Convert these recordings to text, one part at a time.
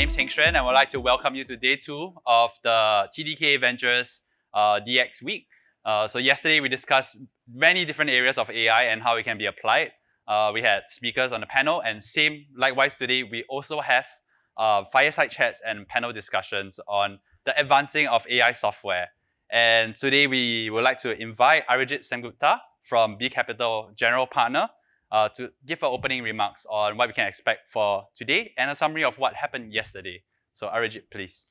name is Chen, and I would like to welcome you to day 2 of the TDK Ventures DX Week. So yesterday we discussed many different areas of AI and how it can be applied. We had speakers on the panel, and likewise today we also have fireside chats and panel discussions on the advancing of AI software. And today we would like to invite Arijit Sengupta from B Capital General Partner to give our opening remarks on what we can expect for today and a summary of what happened yesterday. So Arijit, please.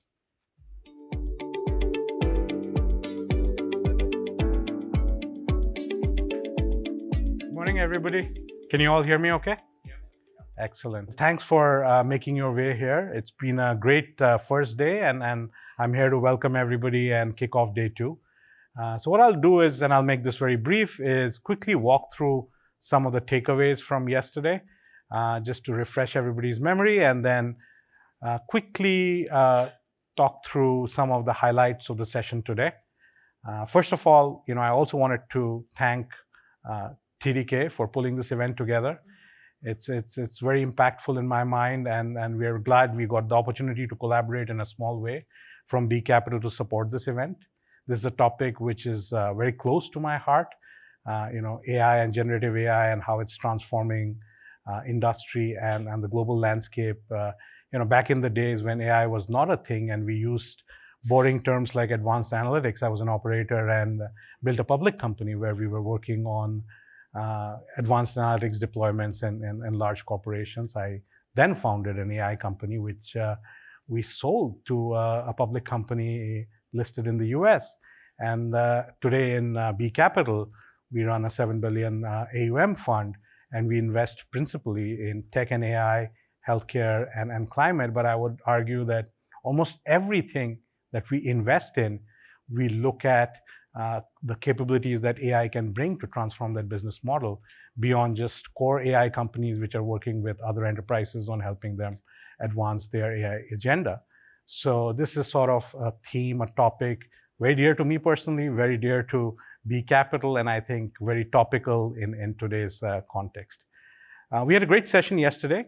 Morning, everybody. Can you all hear me okay? Yeah. Excellent. Thanks for making your way here. It's been a great first day, and I'm here to welcome everybody and kick off day 2. So what I'll do is, and I'll make this very brief, is quickly walk through some of the takeaways from yesterday, just to refresh everybody's memory, and then quickly talk through some of the highlights of the session today. First of all, I also wanted to thank TDK for pulling this event together. It's very impactful in my mind, and we're glad we got the opportunity to collaborate in a small way from B Capital to support this event. This is a topic which is very close to my heart. AI and generative AI and how it's transforming industry and the global landscape. Back in the days when AI was not a thing and we used boring terms like advanced analytics, I was an operator and built a public company where we were working on advanced analytics deployments and large corporations. I then founded an AI company, which we sold to a public company listed in the US. And today in B Capital, we run a $7 billion AUM fund, and we invest principally in tech and AI, healthcare, and climate. But I would argue that almost everything that we invest in, we look at the capabilities that AI can bring to transform that business model beyond just core AI companies which are working with other enterprises on helping them advance their AI agenda. So this is sort of a theme, a topic very dear to me personally, very dear to B Capital, and I think very topical in today's context. We had a great session yesterday.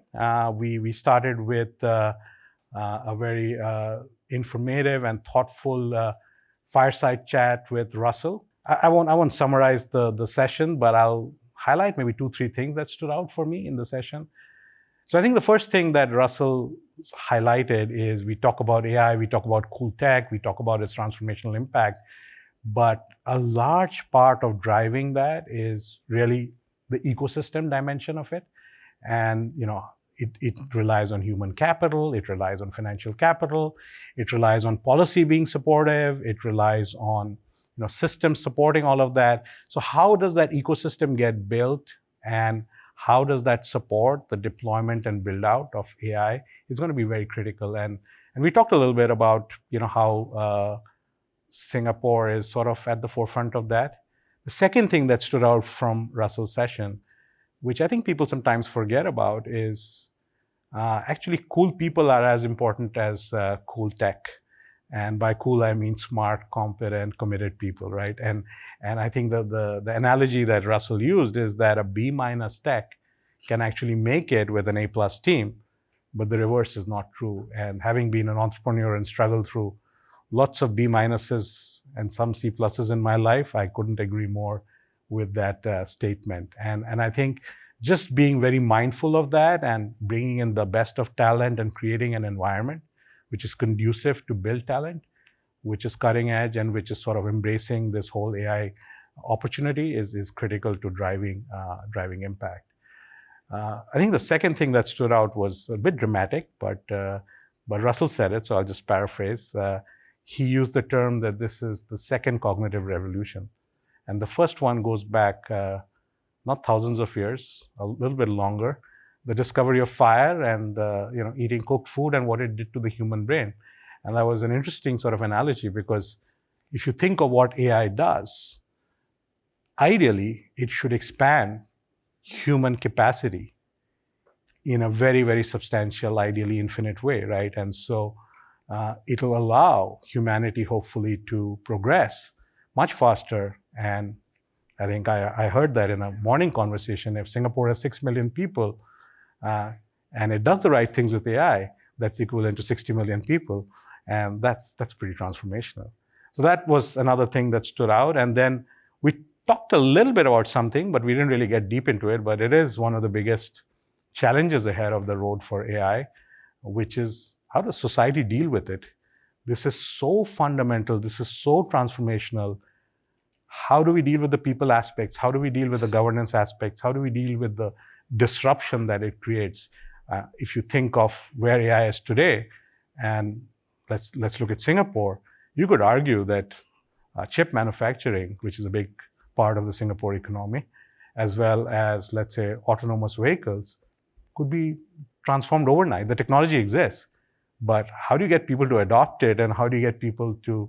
We started with a very informative and thoughtful fireside chat with Russell. I won't summarize the session, but I'll highlight maybe 2-3 things that stood out for me in the session. So I think the first thing that Russell highlighted is we talk about AI, we talk about cool tech, we talk about its transformational impact, but a large part of driving that is really the ecosystem dimension of it. And it relies on human capital, it relies on financial capital, it relies on policy being supportive, it relies on systems supporting all of that. So how does that ecosystem get built, and how does that support the deployment and build out of AI is going to be very critical. And we talked a little bit about how Singapore is sort of at the forefront of that. The second thing that stood out from Russell's session, which I think people sometimes forget about, is actually cool people are as important as cool tech. And by cool, I mean smart, competent, committed people, right? And I think that the analogy that Russell used is that a B- tech can actually make it with an A+ team, but the reverse is not true. And having been an entrepreneur and struggled through lots of B- and some C+ in my life, I couldn't agree more with that statement. And I think just being very mindful of that and bringing in the best of talent and creating an environment which is conducive to build talent, which is cutting edge and which is sort of embracing this whole AI opportunity is critical to driving impact. I think the second thing that stood out was a bit dramatic, but Russell said it, so I'll just paraphrase. He used the term that this is the second cognitive revolution. And the first one goes back not thousands of years, a little bit longer, the discovery of fire and eating cooked food and what it did to the human brain. And that was an interesting sort of analogy, because if you think of what AI does, ideally, it should expand human capacity in a very, very substantial, ideally infinite way, right? And so it'll allow humanity, hopefully, to progress much faster. And I think I heard that in a morning conversation. If Singapore has 6 million people and it does the right things with AI, that's equivalent to 60 million people. And that's pretty transformational. So that was another thing that stood out. And then we talked a little bit about something, but we didn't really get deep into it. But it is one of the biggest challenges ahead of the road for AI, which is how does society deal with it? This is so fundamental. This is so transformational. How do we deal with the people aspects? How do we deal with the governance aspects? How do we deal with the disruption that it creates? If you think of where AI is today, and let's look at Singapore, you could argue that chip manufacturing, which is a big part of the Singapore economy, as well as, let's say, autonomous vehicles, could be transformed overnight. The technology exists, but how do you get people to adopt it, and how do you get people to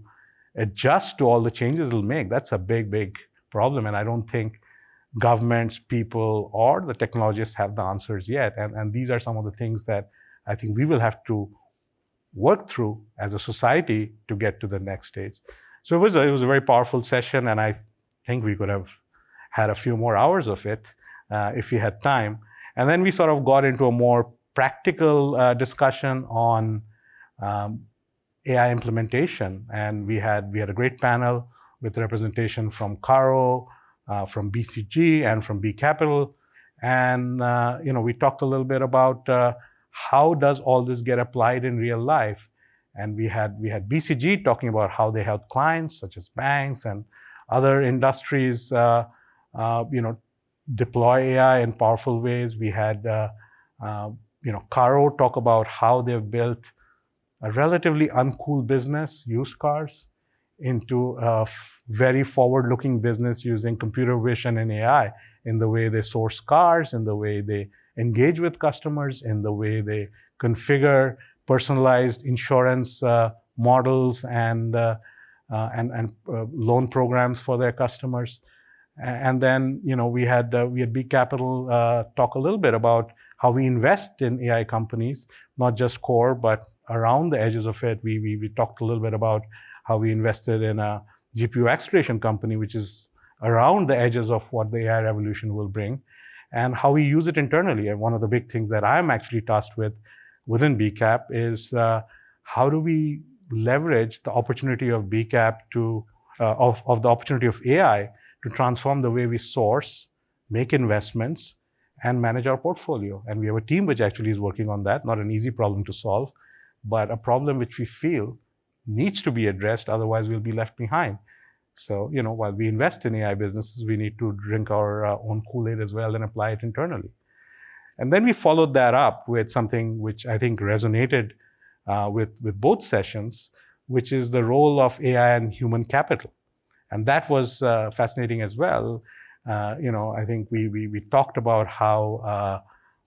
adjust to all the changes it'll make? That's a big, big problem, and I don't think governments, people, or the technologists have the answers yet. And these are some of the things that I think we will have to work through as a society to get to the next stage. So it was a very powerful session, and I think we could have had a few more hours of it if we had time. And then we sort of got into a more practical discussion on AI implementation, and we had a great panel with representation from Caro, from BCG, and from B Capital, and we talked a little bit about how does all this get applied in real life. And we had BCG talking about how they help clients such as banks and other industries, deploy AI in powerful ways. We had Caro talk about how they've built a relatively uncool business, used cars, into a very forward-looking business using computer vision and AI in the way they source cars, in the way they engage with customers, in the way they configure personalized insurance models and loan programs for their customers. And then we had B Capital talk a little bit about how we invest in AI companies, not just core, but around the edges of it. We talked a little bit about how we invested in a GPU acceleration company, which is around the edges of what the AI revolution will bring, and how we use it internally. And one of the big things that I'm actually tasked with within BCAP is how do we leverage the opportunity of BCAP of the opportunity of AI to transform the way we source, make investments, and manage our portfolio. And we have a team which actually is working on that. Not an easy problem to solve, but a problem which we feel needs to be addressed, otherwise we'll be left behind. So, while we invest in AI businesses, we need to drink our own Kool-Aid as well and apply it internally. And then we followed that up with something which I think resonated with both sessions, which is the role of AI and human capital. And that was fascinating as well. I think we talked about how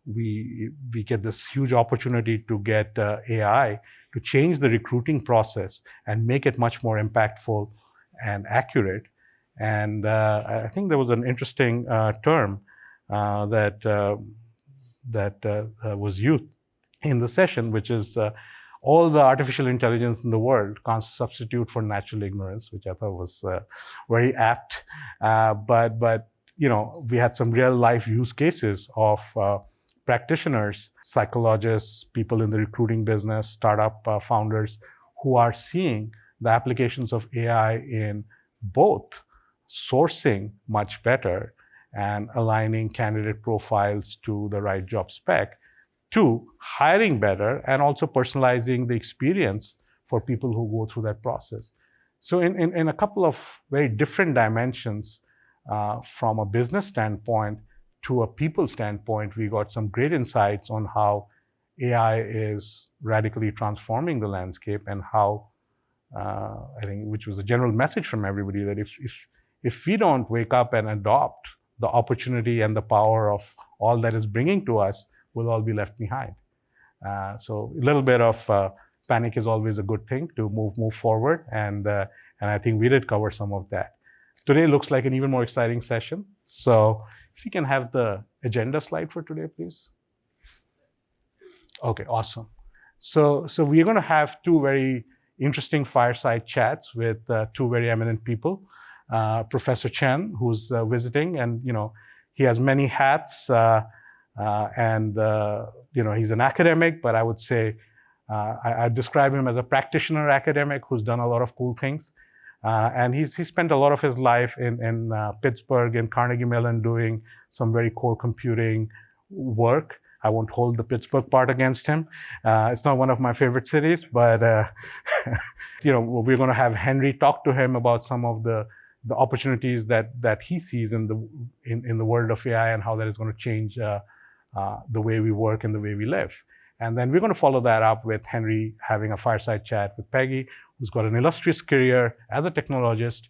we get this huge opportunity to get AI to change the recruiting process and make it much more impactful and accurate. And I think there was an interesting term that was used in the session, which is all the artificial intelligence in the world can't substitute for natural ignorance, which I thought was very apt. But we had some real life use cases of practitioners, psychologists, people in the recruiting business, startup founders who are seeing the applications of AI in both sourcing much better and aligning candidate profiles to the right job spec, to hiring better and also personalizing the experience for people who go through that process. So in a couple of very different dimensions, from a business standpoint to a people standpoint, we got some great insights on how AI is radically transforming the landscape, and how I think, which was a general message from everybody, that if we don't wake up and adopt the opportunity and the power of all that is bringing to us, we'll all be left behind. So a little bit of panic is always a good thing to move forward, and I think we did cover some of that. Today looks like an even more exciting session. So if you can have the agenda slide for today, please. Okay, awesome. So we're going to have two very interesting fireside chats with two very eminent people. Professor Chen, who's visiting, and he has many hats, and he's an academic, but I would say I describe him as a practitioner academic who's done a lot of cool things. And he spent a lot of his life in Pittsburgh and Carnegie Mellon doing some very core computing work. I won't hold the Pittsburgh part against him. It's not one of my favorite cities, but we're going to have Henry talk to him about some of the opportunities that he sees in the world of AI and how that is going to change the way we work and the way we live. And then we're going to follow that up with Henry having a fireside chat with Peggy, who's got an illustrious career as a technologist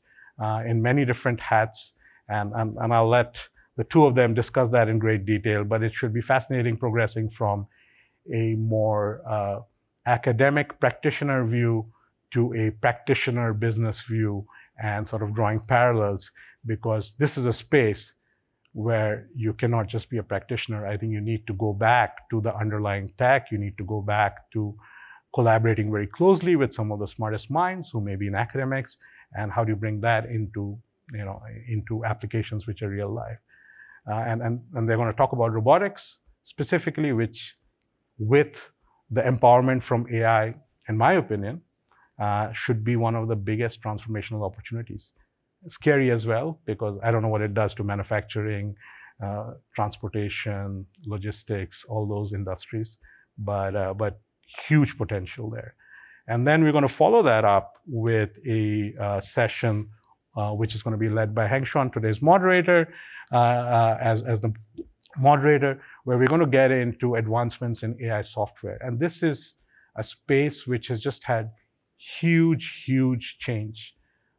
in many different hats. And I'll let the two of them discuss that in great detail, but it should be fascinating progressing from a more academic practitioner view to a practitioner business view and sort of drawing parallels, because this is a space where you cannot just be a practitioner. I think you need to go back to the underlying tech. You need to go back to collaborating very closely with some of the smartest minds who may be in academics, and how do you bring that into applications which are real life. And they're going to talk about robotics specifically, which with the empowerment from AI, in my opinion, should be one of the biggest transformational opportunities. Scary as well, because I don't know what it does to manufacturing, transportation, logistics, all those industries, but huge potential there. And then we're going to follow that up with a session which is going to be led by Heng Xuan, today's moderator, as the moderator, where we're going to get into advancements in AI software. And this is a space which has just had huge change.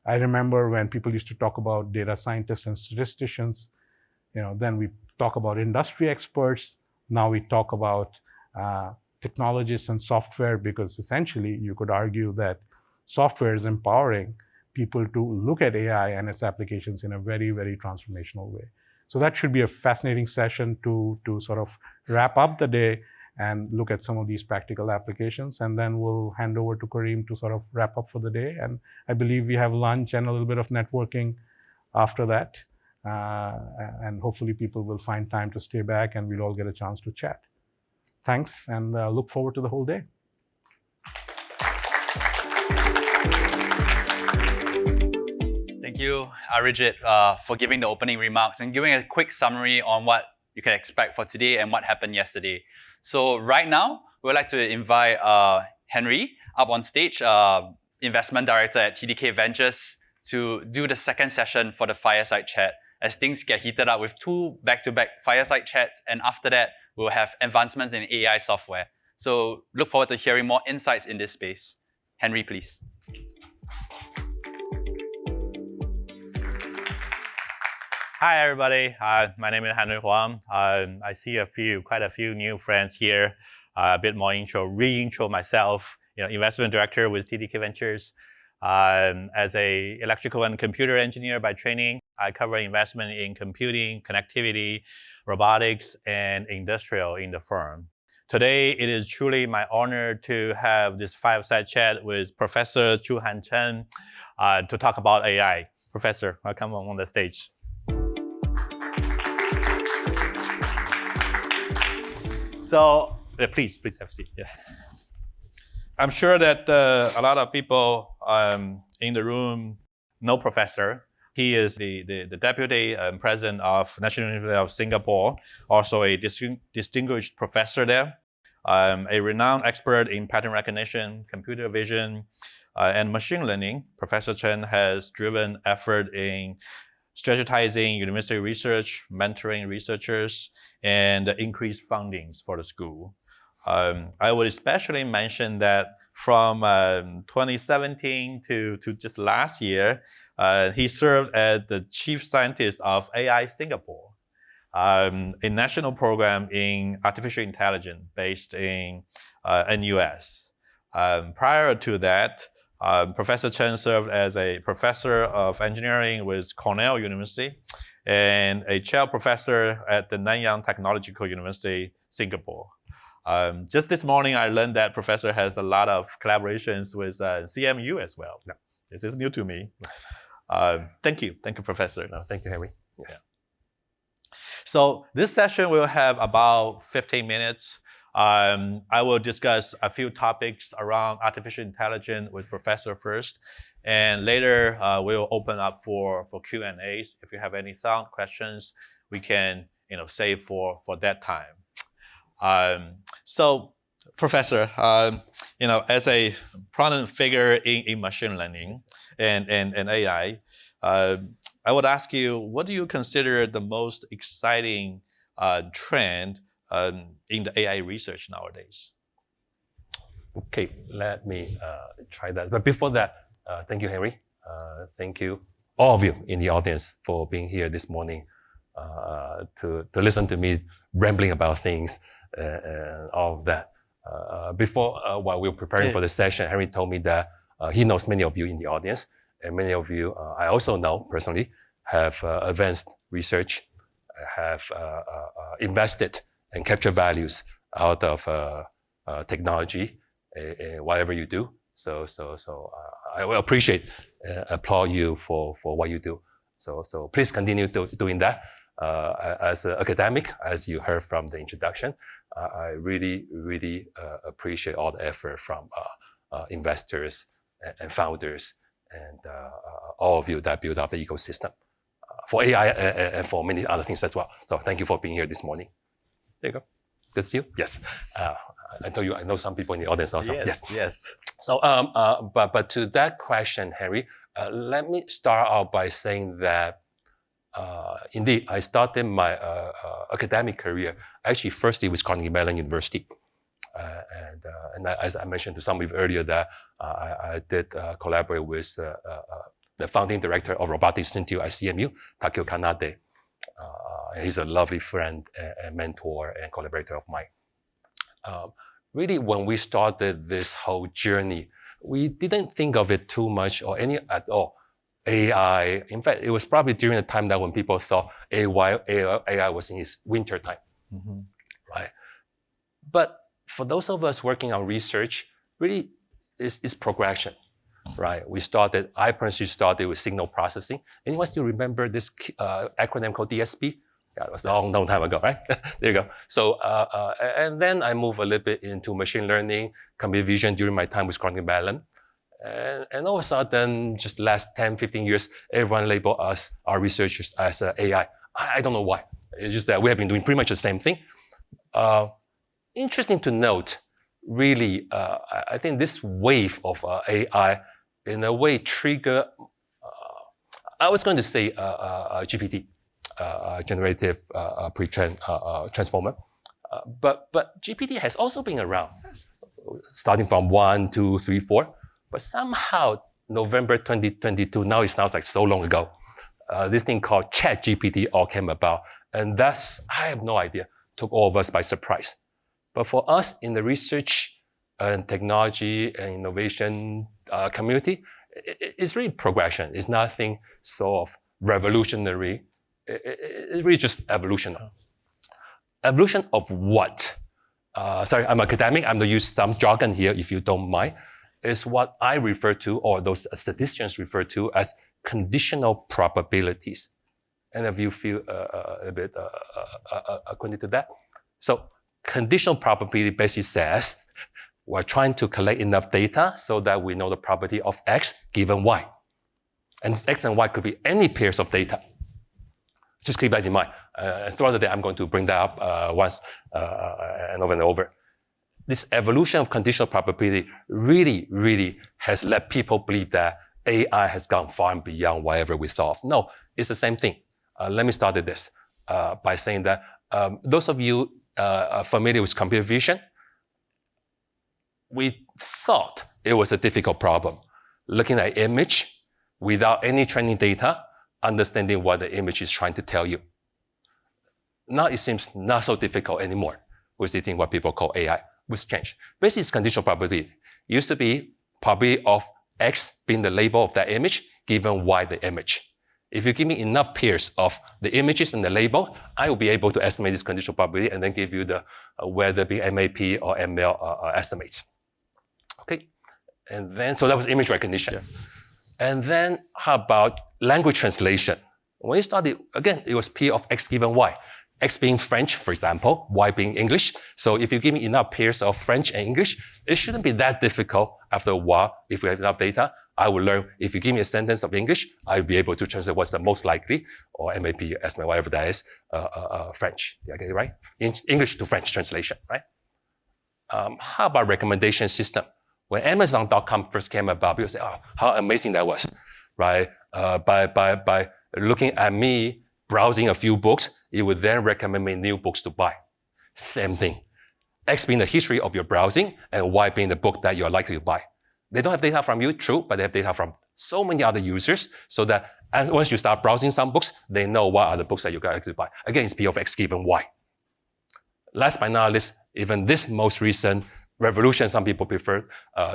I remember when people used to talk about data scientists and statisticians, then we talk about industry experts. Now we talk about technologists and software, because essentially you could argue that software is empowering people to look at AI and its applications in a very transformational way. So that should be a fascinating session to sort of wrap up the day and look at some of these practical applications. And then we'll hand over to Kareem to sort of wrap up for the day. And I believe we have lunch and a little bit of networking after that. And hopefully people will find time to stay back and we'll all get a chance to chat. Thanks, and look forward to the whole day. Thank you, Arijit, for giving the opening remarks and giving a quick summary on what you can expect for today and what happened yesterday. So right now, we'd like to invite Henry up on stage, investment director at TDK Ventures, to do the second session for the fireside chat, as things get heated up with 2 back-to-back fireside chats, and after that, we'll have advancements in AI software. So look forward to hearing more insights in this space. Henry, please. Hi, everybody. My name is Henry Huang. I see quite a few new friends here. A bit more re-intro myself. Investment director with TDK Ventures. As a electrical and computer engineer by training, I cover investment in computing, connectivity, robotics, and industrial in the firm. Today, it is truly my honor to have this fireside chat with Professor Tsuhan Chen to talk about AI. Professor, welcome on the stage. So please have a seat. Yeah. I'm sure that a lot of people in the room know Professor. He is the deputy president of National University of Singapore, also a distinguished professor there, a renowned expert in pattern recognition, computer vision, and machine learning. Professor Chen has driven effort in strategizing university research, mentoring researchers, and increased fundings for the school. I would especially mention that from 2017 to just last year, he served as the chief scientist of AI Singapore, a national program in artificial intelligence based in NUS. Prior to that, Professor Chen served as a professor of engineering with Cornell University and a chair professor at the Nanyang Technological University, Singapore. Just this morning, I learned that Professor has a lot of collaborations with CMU as well. Yeah. This is new to me. Thank you, Professor. No, thank you, Henry. Yeah. So this session will have about 15 minutes. I will discuss a few topics around artificial intelligence with Professor first, and later we'll open up for Q&As. If you have any sound questions, we can save for that time. So, Professor, as a prominent figure in machine learning and AI, I would ask you, what do you consider the most exciting trend in the AI research nowadays? Okay, let me try that. But before that, thank you, Henry. Thank you, all of you in the audience, for being here this morning to listen to me rambling about things and all of that. While we were preparing for the session, Henry told me that he knows many of you in the audience, and many of you I also know personally have advanced research, have invested and capture values out of technology, whatever you do. So I will applaud you for what you do. So please continue doing that. As an academic, as you heard from the introduction, I really appreciate all the effort from investors and founders and all of you that build up the ecosystem for AI and for many other things as well. So thank you for being here this morning. There you go. Good to see you. Yes. I told you I know some people in the audience also. Yes. So, but to that question, Henry, let me start out by saying that indeed I started my academic career actually firstly with Carnegie Mellon University, and as I mentioned to some of you earlier, that I did collaborate with the founding director of Robotics Institute at CMU, Takeo Kanade. He's a lovely friend and mentor and collaborator of mine. Really, when we started this whole journey, we didn't think of it too much or any at all. AI, in fact, it was probably during the time that when people thought AI was in its winter time, right? But for those of us working on research, really, it's progression, right? I personally started with signal processing. Anyone still remember this acronym called DSP? Yeah, it was a long time ago, right? There you go. So, and then I moved a little bit into machine learning, computer vision during my time with Carnegie Mellon. And all of a sudden, just last 10, 15 years, everyone labeled us, our researchers, as AI. I don't know why. It's just that we have been doing pretty much the same thing. Interesting to note, really, I think this wave of AI, in a way, trigger, I was going to say GPT. Generative pre-trained transformer. But GPT has also been around, starting from 1, 2, 3, 4. But somehow, November 2022, now it sounds like so long ago, this thing called ChatGPT all came about. And that's, I have no idea, took all of us by surprise. But for us in the research and technology and innovation community, it's really progression. It's nothing sort of revolutionary. It's really just evolution. Evolution of what? Sorry, I'm academic. I'm going to use some jargon here, if you don't mind. Is what I refer to, or those statisticians refer to, as conditional probabilities. And if you feel a bit acquainted to that. So conditional probability basically says we're trying to collect enough data so that we know the probability of X given Y. And X and Y could be any pairs of data. Just keep that in mind. Throughout the day, I'm going to bring that up once and over. This evolution of conditional probability really has led people believe that AI has gone far and beyond whatever we thought of. No, it's the same thing. Let me start with this by saying that those of you familiar with computer vision, we thought it was a difficult problem. Looking at image without any training data, understanding what the image is trying to tell you. Now it seems not so difficult anymore with the thing what people call AI, which changed. Basically, it's conditional probability. It used to be probability of X being the label of that image, given Y the image. If you give me enough pairs of the images and the label, I will be able to estimate this conditional probability and then give you the whether it be MAP or ML estimates. Okay, and then so that was image recognition. Yeah. And then how about language translation? When you started, again, it was P of X given Y. X being French, for example, Y being English. So if you give me enough pairs of French and English, it shouldn't be that difficult. After a while, if we have enough data, I will learn, if you give me a sentence of English, I'll be able to translate what's the most likely, or MAP, estimate, whatever that is, French. Did I get it right? English to French translation, right? How about recommendation system? When Amazon.com first came about, people say, oh, how amazing that was, right? By looking at me browsing a few books, it would then recommend me new books to buy. Same thing. X being the history of your browsing and Y being the book that you're likely to buy. They don't have data from you, true, but they have data from so many other users so that once you start browsing some books, they know what are the books that you're likely to buy. Again, it's P of X given Y. Last but not least, even this most recent revolution, some people prefer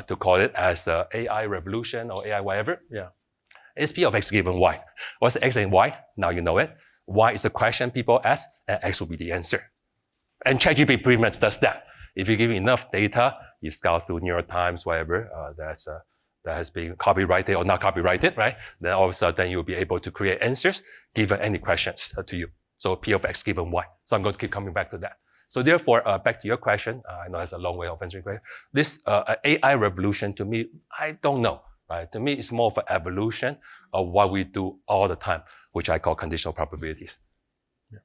to call it as AI revolution or AI whatever. Yeah. It's P of X given Y. What's X and Y? Now you know it. Y is the question people ask, and X will be the answer. And ChatGPT pretty much does that. If you give enough data, you scout through New York Times, whatever, that has been copyrighted or not copyrighted, right? Then all of a sudden you'll be able to create answers given any questions to you. So P of X given Y. So I'm going to keep coming back to that. So therefore, back to your question, I know it's a long way of answering question. This AI revolution, to me, I don't know. Right? To me, it's more of an evolution of what we do all the time, which I call conditional probabilities. Yeah.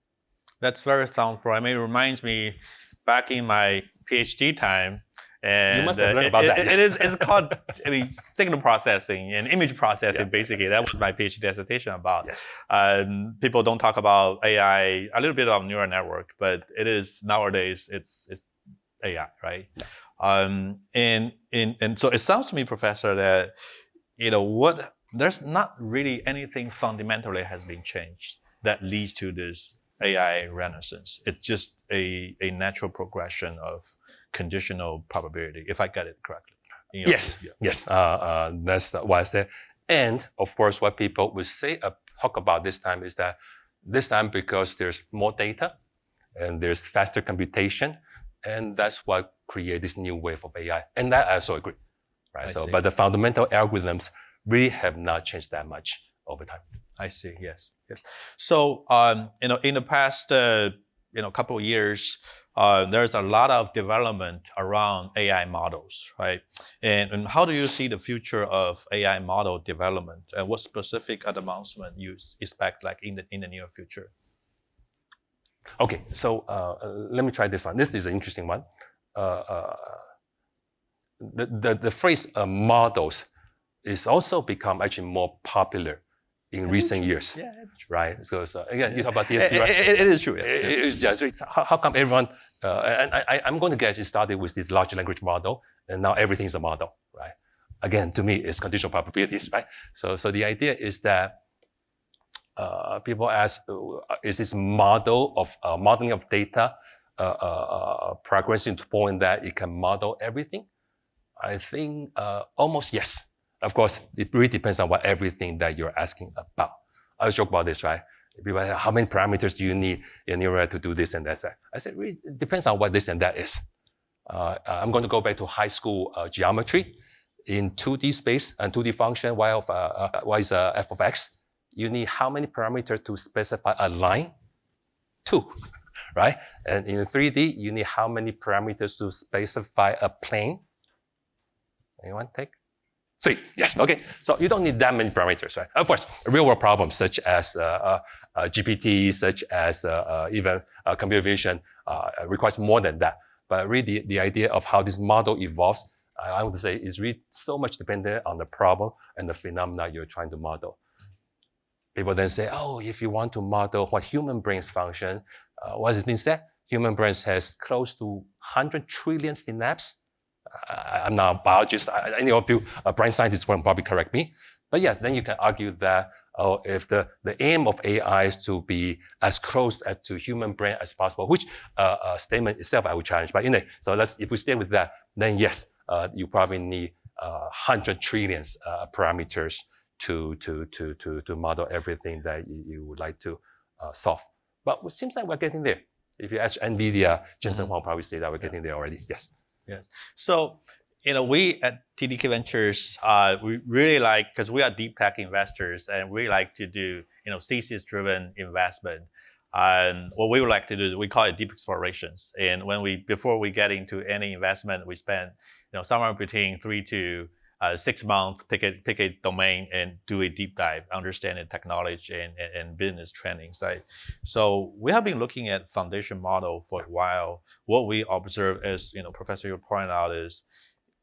That's very soundful. I mean, it reminds me back in my PhD time, and you must have learned about that. It's called, signal processing and image processing. Yeah. Basically, that was my PhD dissertation about. Yes. People don't talk about AI, a little bit of neural network, but it is nowadays it's AI, right? Yeah. And so it sounds to me, Professor, that there's not really anything fundamentally has been changed that leads to this AI renaissance. It's just a natural progression of conditional probability, if I get it correctly. Yes, yes. That's what I said. And of course, what people would say, talk about this time is that this time because there's more data and there's faster computation, and that's what create this new wave of AI. And that I also agree, right? But the fundamental algorithms really have not changed that much over time. I see. Yes. So, in the past, couple of years, there's a lot of development around AI models, right? And how do you see the future of AI model development? And what specific advancement you expect, like in the near future? Okay, so let me try this one. This is an interesting one. The phrase models is also become actually more popular in recent years, right? So again, you talk about DSP, right? It is true. How come everyone? And I'm going to guess it started with this large language model, and now everything is a model, right? Again, to me, it's conditional probabilities, right? So the idea is that people ask, is this model of modeling of data progressing to the point that it can model everything? I think almost yes. Of course, it really depends on what everything that you're asking about. I always joke about this, right? People ask, how many parameters do you need in order to do this and that? I said, really, it depends on what this and that is. I'm going to go back to high school geometry. In 2D space and 2D function, y is f of x, you need how many parameters to specify a line? 2, right? And in 3D, you need how many parameters to specify a plane? Anyone take? 3, yes, okay. So you don't need that many parameters, right? Of course, real world problems such as GPT, such as even computer vision requires more than that. But really the idea of how this model evolves, I would say is really so much dependent on the problem and the phenomena you're trying to model. People then say, oh, if you want to model what human brains function, what has been said? Human brains has close to 100 trillion synapses. I'm not a biologist. Any of you brain scientists will probably correct me. But yeah, then you can argue that if the aim of AI is to be as close as to human brain as possible, which statement itself I would challenge. But anyway, so if we stay with that, then yes, you probably need 100 trillion parameters to model everything that you would like to solve. But it seems like we're getting there. If you ask NVIDIA, Jensen Huang probably say that we're getting there already. Yes. Yes. So, we at TDK Ventures, we really like, because we are deep tech investors and we like to do, thesis-driven investment. And what we would like to do is we call it deep explorations. And before we get into any investment, we spend somewhere between 3 to 6 months, pick a domain and do a deep dive, understand the technology and business trending side. So we have been looking at foundation model for a while. What we observe, as Professor, you pointed out, is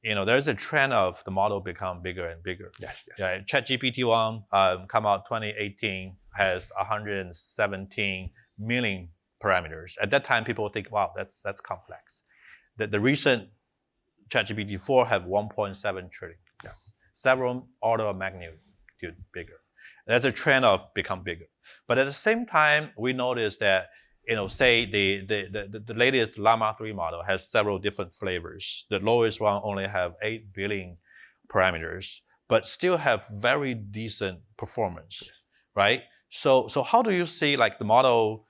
there's a trend of the model become bigger and bigger. Yes. Yeah, ChatGPT-1 come out 2018 has 117 million parameters. At that time, people think, wow, that's complex. The recent ChatGPT-4 have 1.7 trillion. Yes. Several order of magnitude bigger. That's a trend of become bigger. But at the same time, we notice that say the latest Llama 3 model has several different flavors. The lowest one only have 8 billion parameters, but still have very decent performance, right? So how do you see like the model?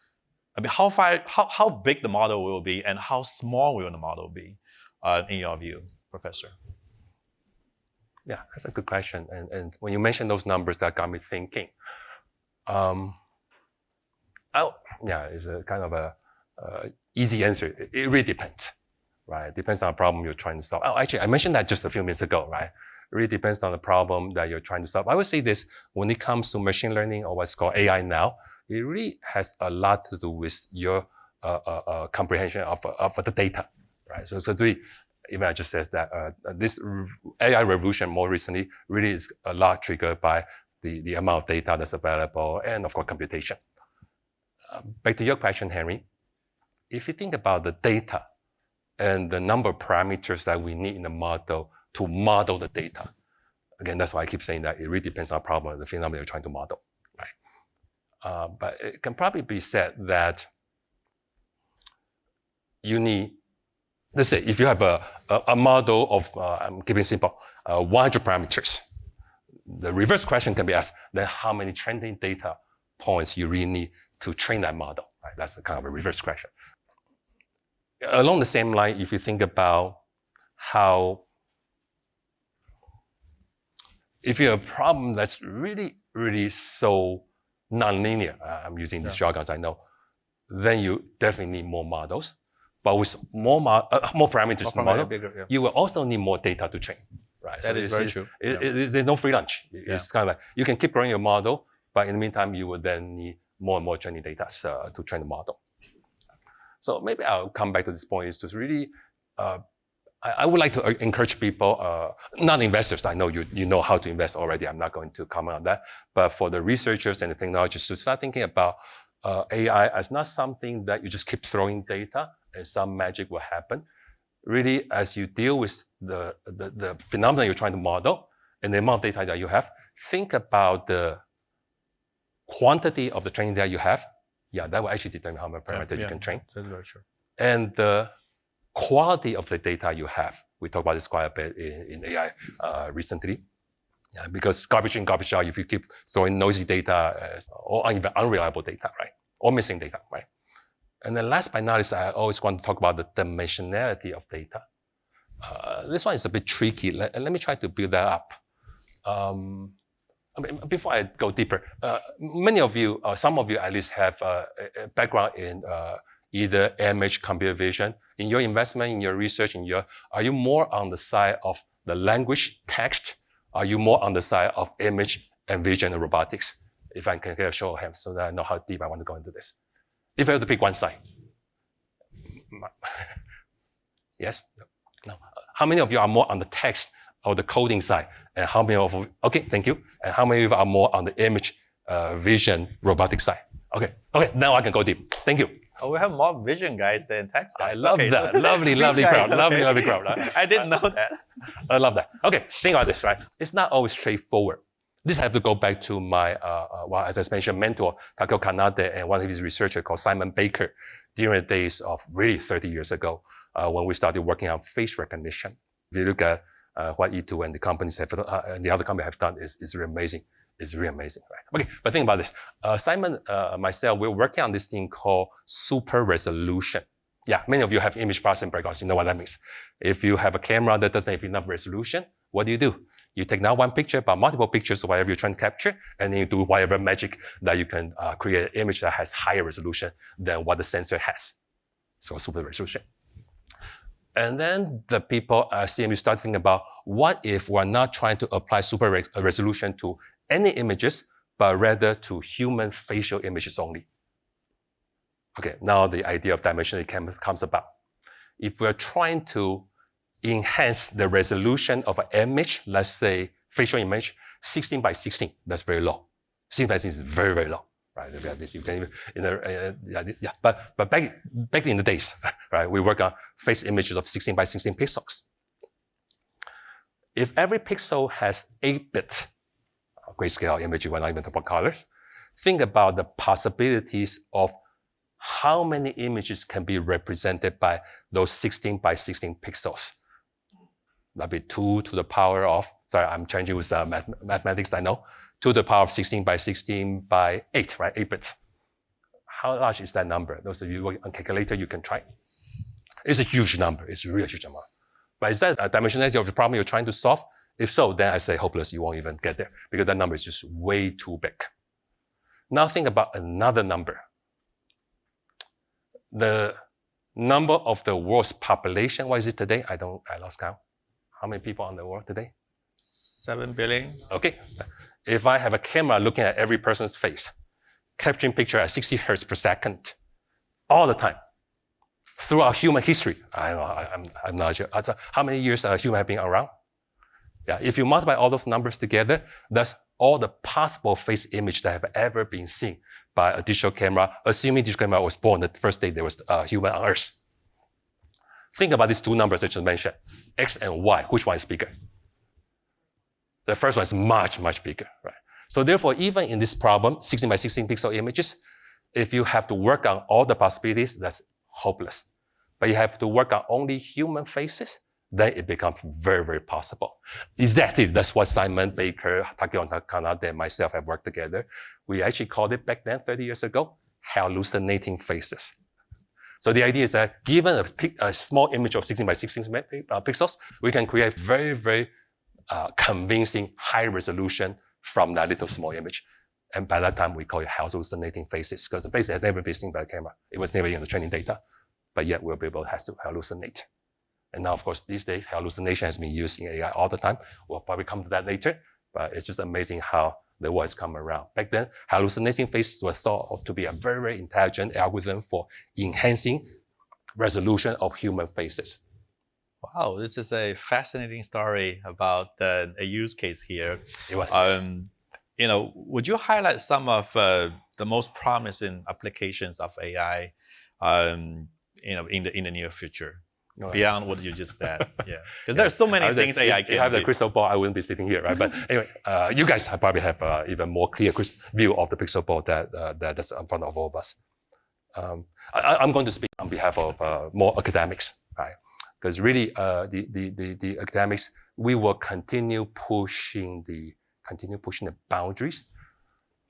I mean, how big the model will be, and how small will the model be, in your view, Professor? Yeah, that's a good question. And when you mention those numbers, that got me thinking. It's a kind of a easy answer. It really depends, right? It depends on the problem you're trying to solve. Oh, actually, I mentioned that just a few minutes ago, right? It really depends on the problem that you're trying to solve. I would say this, when it comes to machine learning or what's called AI now, it really has a lot to do with your comprehension of the data, right? So even I just said that this AI revolution more recently really is a lot triggered by the amount of data that's available and of course computation. Back to your question, Henry, if you think about the data and the number of parameters that we need in the model to model the data, again, that's why I keep saying that it really depends on the problem and the phenomenon you're trying to model, right? But it can probably be said that you need, let's say, if you have a model of, I'm keeping it simple, 100 parameters, the reverse question can be asked, then how many training data points you really need to train that model, right? That's the kind of a reverse question. Along the same line, if you think about how, if you have a problem that's really, really so nonlinear, I'm using these jargons, I know, then you definitely need more models. But with more parameters in the model, bigger, you will also need more data to train, right? That is very true. There's no free lunch. It's kind of like, you can keep growing your model, but in the meantime, you will then need more and more training data to train the model. So maybe I'll come back to this point, is to really, I would like to encourage people, not investors, I know you know how to invest already, I'm not going to comment on that, but for the researchers and the technologists to start thinking about AI as not something that you just keep throwing data and some magic will happen. Really, as you deal with the phenomenon you're trying to model and the amount of data that you have, think about the quantity of the training data you have. Yeah, that will actually determine how many parameters you can train. That's very true. And the quality of the data you have. We talked about this quite a bit in AI recently. Yeah, because garbage in, garbage out, if you keep throwing noisy data or even unreliable data, right? Or missing data, right? And then last but not least, I always want to talk about the dimensionality of data. This one is a bit tricky. Let me try to build that up. Before I go deeper, many of you, some of you at least have a background in either image, computer vision. In your investment, in your research, are you more on the side of the language, text? Are you more on the side of image and vision and robotics? If I can get a show of hands so that I know how deep I want to go into this. If I have to pick one side. Yes? No. How many of you are more on the text or the coding side? And how many of you, okay, thank you. And how many of you are more on the image, vision, robotic side? Okay, now I can go deep. Thank you. Oh, we have more vision guys than text guys. I love that. Lovely crowd. Okay. Lovely crowd. Right? I didn't know that. I love that. Okay, think about this, right? It's not always straightforward. This I have to go back to my, as I mentioned, mentor, Takeo Kanade, and one of his researchers called Simon Baker, during the days of really 30 years ago, when we started working on face recognition. If you look at what E2 and the companies have, and the other company have done, is really amazing. It's really amazing, right? Okay, but think about this. Simon, myself, we're working on this thing called super resolution. Yeah, many of you have image processing backgrounds. You know what that means. If you have a camera that doesn't have enough resolution, what do? You take not one picture, but multiple pictures of whatever you're trying to capture, and then you do whatever magic that you can create an image that has higher resolution than what the sensor has. So super resolution. And then the people at CMU start thinking about, what if we're not trying to apply super resolution to any images, but rather to human facial images only? Okay, now the idea of dimensionality comes about. If we're trying to enhance the resolution of an image, let's say facial image, 16 by 16, that's very low. 16 by 16 is very, very low, right? If you have this, you can even, but back in the days, right, we work on face images of 16 by 16 pixels. If every pixel has 8 bits, grayscale image, we're not even talking about colors, think about the possibilities of how many images can be represented by those 16 by 16 pixels. That'd be 2 to the power of, sorry, I'm changing with mathematics, I know. 2 to the power of 16 by 16 by 8, right? 8 bits. How large is that number? Those of you working on calculator, you can try. It's a huge number. It's a really huge amount. But is that a dimensionality of the problem you're trying to solve? If so, then I say hopeless, you won't even get there because that number is just way too big. Now think about another number. The number of the world's population, what is it today? I lost count. How many people on the world today? 7 billion. Okay. If I have a camera looking at every person's face, capturing picture at 60 hertz per second, all the time, throughout human history, I'm not sure. How many years human have been around? Yeah, if you multiply all those numbers together, that's all the possible face image that have ever been seen by a digital camera, assuming digital camera was born the first day there was a human on Earth. Think about these two numbers I just mentioned, X and Y, which one is bigger? The first one is much, much bigger, right? So therefore, even in this problem, 16 by 16 pixel images, if you have to work on all the possibilities, that's hopeless. But you have to work on only human faces, then it becomes very, very possible. Exactly, that's what Simon Baker, Takeo Kanade, and myself have worked together. We actually called it back then, 30 years ago, hallucinating faces. So the idea is that given a small image of 16 by 16 pixels, we can create very, very convincing high resolution from that little small image. And by that time, we call it hallucinating faces because the face has never been seen by the camera. It was never in the training data, but yet we'll be able to hallucinate. And now, of course, these days, hallucination has been used in AI all the time. We'll probably come to that later, but it's just amazing how the words come around. Back then, hallucinating faces were thought of to be a very, very intelligent algorithm for enhancing resolution of human faces. Wow, this is a fascinating story about a use case here. It was. Would you highlight some of the most promising applications of AI, in the near future? Beyond what you just said, yeah, because there's so many things AI can do. If I have the crystal ball, I wouldn't be sitting here, right? But anyway, you guys probably have even more clear view of the crystal ball that's in front of all of us. I'm going to speak on behalf of more academics, right? Because really, the academics, we will continue pushing the boundaries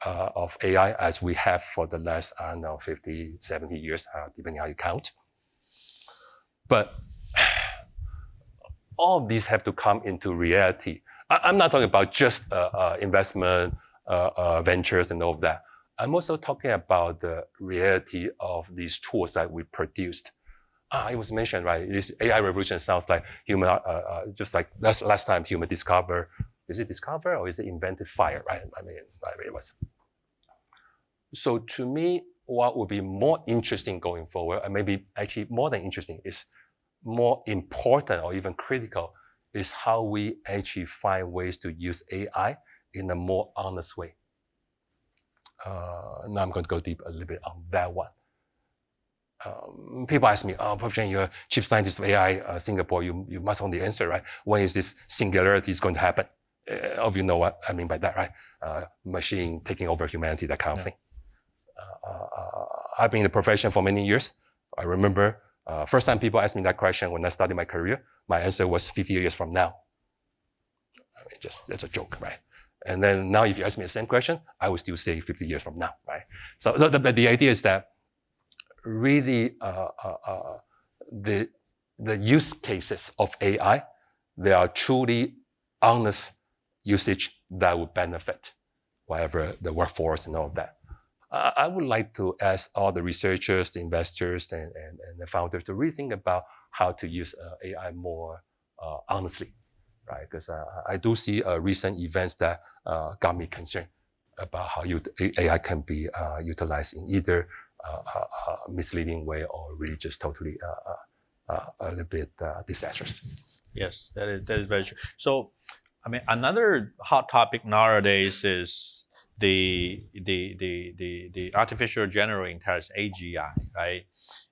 of AI as we have for the last, 50, 70 years, depending how you count. But all of these have to come into reality. I'm not talking about just investment, ventures and all of that. I'm also talking about the reality of these tools that we produced. It was mentioned, right? This AI revolution sounds like human, just like last time human discovered, is it discover or is it invented fire, right? I mean, it was. So to me, what would be more interesting going forward, and maybe actually more than interesting, is more important or even critical, is how we actually find ways to use AI in a more honest way. Now I'm going to go deep a little bit on that one. People ask me, Prof. Chen, you're chief scientist of AI, Singapore, you must know the answer, right? When is this singularity is going to happen? All of you know what I mean by that, right? Machine taking over humanity, that kind of thing. I've been in the profession for many years. I remember first time people asked me that question when I started my career, my answer was 50 years from now. I mean, it's a joke, right? And then now if you ask me the same question, I would still say 50 years from now, right? So the idea is that really the use cases of AI, they are truly honest usage that would benefit whatever the workforce and all of that. I would like to ask all the researchers, the investors, and the founders to really think about how to use AI more honestly, right? Because I do see recent events that got me concerned about how AI can be utilized in either a misleading way or really just totally a little bit disastrous. Yes, that is very true. So, I mean, another hot topic nowadays is the artificial general intelligence (AGI), right?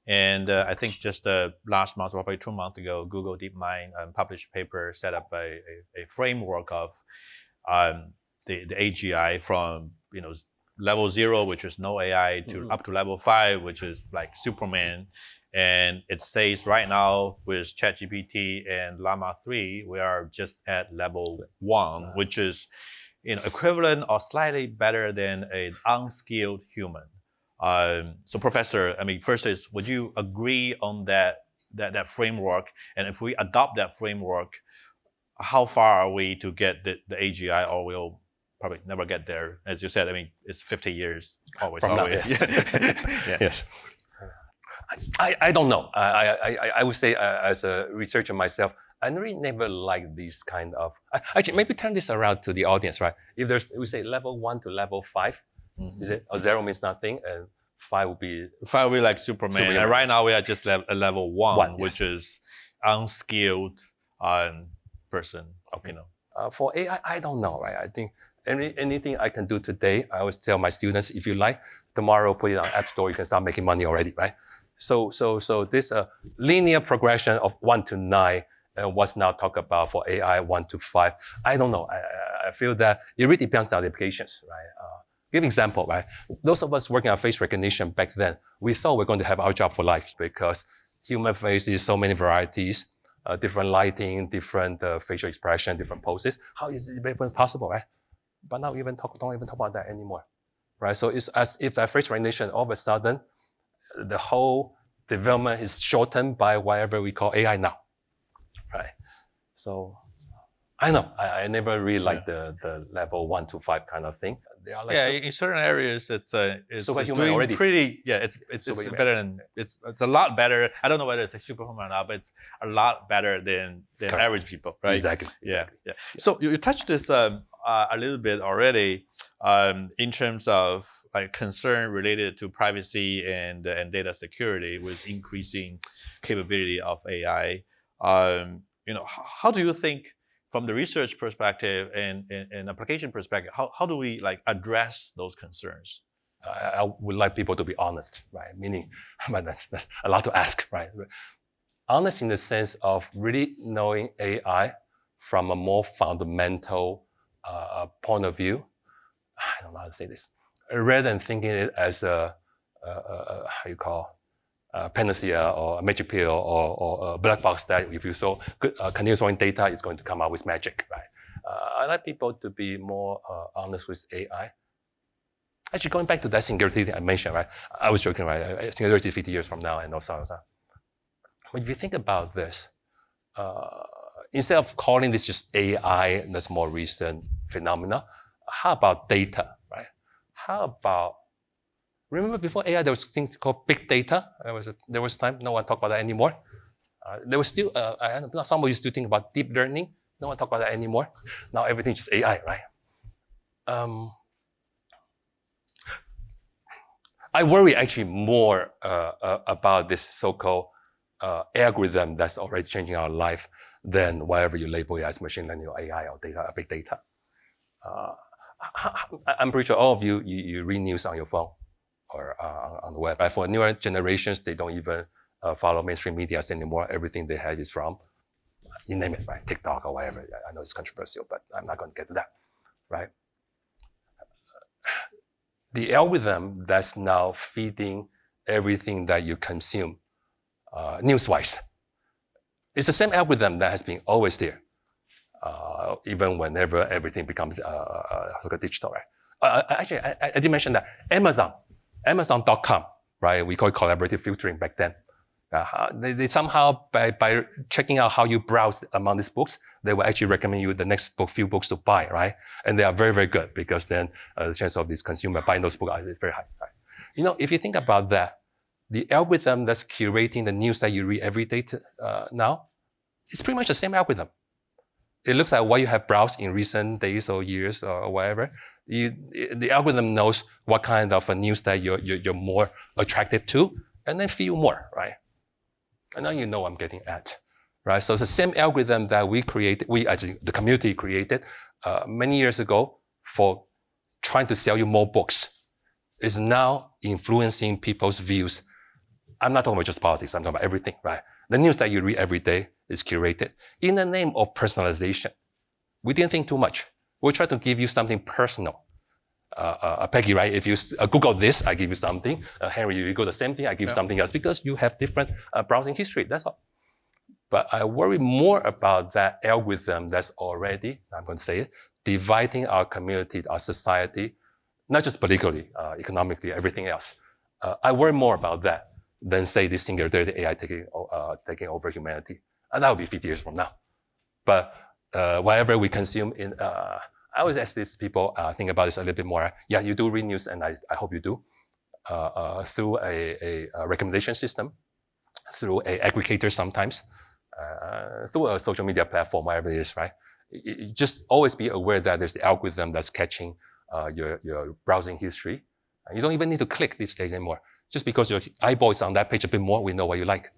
And I think just last month, probably 2 months ago, Google DeepMind published a paper, set up a framework of the AGI from level 0, which is no AI, to up to level 5, which is like Superman. And it says right now with ChatGPT and Llama 3, we are just at level 1, which is equivalent or slightly better than an unskilled human. So, Professor, I mean, first is, would you agree on that framework? And if we adopt that framework, how far are we to get the AGI, or we'll probably never get there? As you said, I mean, it's 50 years, always. Now, yes. Yeah. Yes. I don't know. I would say as a researcher myself, I really never liked these kind of. Actually, maybe turn this around to the audience, right? If we say level 1 to level 5, is it? 0 means nothing, and 5 would be. 5 will be like Superman. And right now we are just at level 1, which is unskilled person. Okay. For AI, I don't know, right? I think anything I can do today, I always tell my students, if you like, tomorrow put it on App Store, you can start making money already, right? So this linear progression of 1 to 9, and what's now talked about for AI 1 to 5, I don't know. I feel that it really depends on the applications, right? Give an example, right? Those of us working on face recognition back then, we thought we're going to have our job for life because human faces, so many varieties, different lighting, different facial expression, different poses. How is it even possible, right? But now don't even talk about that anymore, right? So it's as if that face recognition, all of a sudden, the whole development is shortened by whatever we call AI now, right? So I know I never really liked the level 1 to 5 kind of thing. They are like in certain areas it's doing already. Pretty. Yeah, it's better than it's a lot better. I don't know whether it's a superhuman or not, but it's a lot better than average people, right? Exactly. Yeah. So you touched this a little bit already in terms of like concern related to privacy and data security with increasing capability of AI. How do you think, from the research perspective and application perspective, how do we like address those concerns? I would like people to be honest, right? Meaning, but that's a lot to ask, right? Honest in the sense of really knowing AI from a more fundamental point of view. I don't know how to say this. Rather than thinking it as a how you call panacea or a magic pill or a black box that if you saw continuous throwing data, it's going to come out with magic, right? I like people to be more honest with AI. Actually, going back to that singularity I mentioned, right? I was joking, right? Singularity 50 years from now and also. But if you think about this, instead of calling this just AI, that's more recent phenomena, how about data, right? How about, remember before AI, there was things called big data. There was time, no one talked about that anymore. There was still, some of you still think about deep learning. No one talk about that anymore. Now everything's just AI, right? I worry actually more about this so-called algorithm that's already changing our life than whatever you label it as machine learning or AI or data, big data. I'm pretty sure all of you read news on your phone or on the web. But for newer generations, they don't even follow mainstream media anymore. Everything they have is from, you name it, right? TikTok or whatever. I know it's controversial, but I'm not going to get to that, right? The algorithm that's now feeding everything that you consume news-wise, it's the same algorithm that has been always there, even whenever everything becomes digital, right? Actually, I did mention that Amazon.com, right? We call it collaborative filtering back then. They somehow, by checking out how you browse among these books, they will actually recommend you the next few books to buy, right? And they are very, very good because then the chance of this consumer buying those books is very high, right? If you think about that, the algorithm that's curating the news that you read every day now, it's pretty much the same algorithm. It looks at what you have browsed in recent days or years or whatever. The algorithm knows what kind of a news that you're more attractive to, and then feed you more, right? And now you know what I'm getting at, right? So it's the same algorithm that we as the community created many years ago for trying to sell you more books is now influencing people's views. I'm not talking about just politics, I'm talking about everything, right? The news that you read every day is curated in the name of personalization. We didn't think too much. We try to give you something personal. Peggy, right? If you Google this, I give you something. Henry, you go the same thing, I give you something else because you have different browsing history. That's all. But I worry more about that algorithm that's already, I'm going to say it, dividing our community, our society, not just politically, economically, everything else. I worry more about that than say this singularity AI taking over humanity. And that will be 50 years from now. But whatever we consume I always ask these people, think about this a little bit more. Yeah, you do read news, and I hope you do, through a recommendation system, through an aggregator sometimes, through a social media platform, whatever it is, right? You just always be aware that there's the algorithm that's catching your browsing history. You don't even need to click these days anymore. Just because your eyeball is on that page a bit more, we know what you like,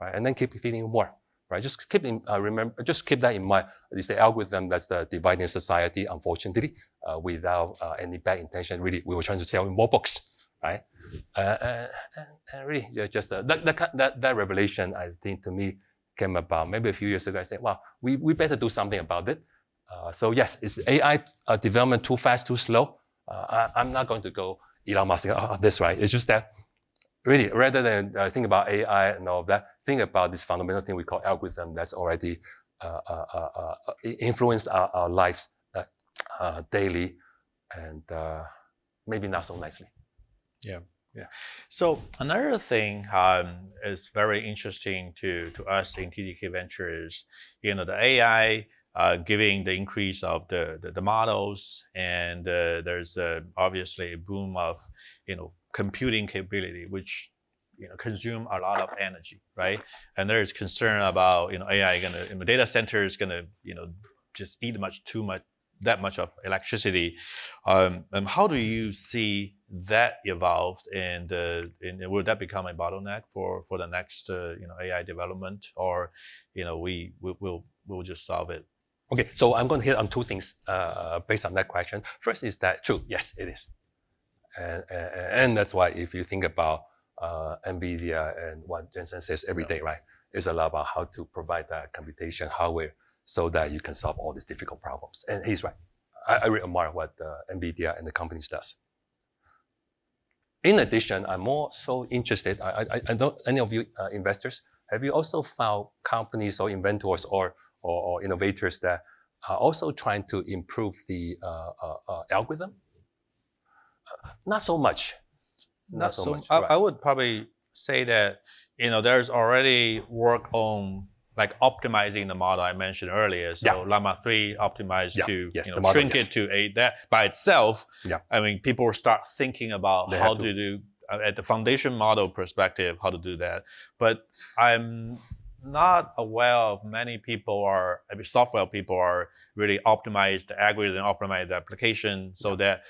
right? And then keep feeding you more. Right? Just keep that in mind. It's the algorithm that's dividing society, unfortunately, without any bad intention. Really, we were trying to sell more books, right? And really, just that revelation, I think, to me, came about maybe a few years ago. I said, "Wow, we better do something about it." So yes, is AI development too fast, too slow? I'm not going to go Elon Musk. That's right. It's just that. Really, rather than think about AI and all of that, think about this fundamental thing we call algorithm that's already influenced our lives daily and maybe not so nicely. Yeah. So another thing is very interesting to us in TDK Ventures, the AI giving the increase of the models, and there's obviously a boom of computing capability, which consume a lot of energy, right? And there is concern about AI data center is gonna just eat that much of electricity. And how do you see that evolved, and will that become a bottleneck for the next AI development, or we'll just solve it? Okay, so I'm going to hit on two things based on that question. First is that true? Yes, it is. And that's why if you think about NVIDIA and what Jensen says every day, right? It's a lot about how to provide that computation hardware so that you can solve all these difficult problems. And he's right. I really admire what NVIDIA and the companies does. In addition, I'm more so interested, I don't, any of you investors, have you also found companies or inventors or innovators that are also trying to improve the algorithm? Not so much. Not so much. Right. I would probably say that there's already work on like optimizing the model I mentioned earlier. So Llama 3 optimized to shrink it to that by itself. Yeah. I mean, people start thinking about how to do at the foundation model perspective how to do that. But I'm not aware of many people software people are really optimized the algorithm, optimize the application so that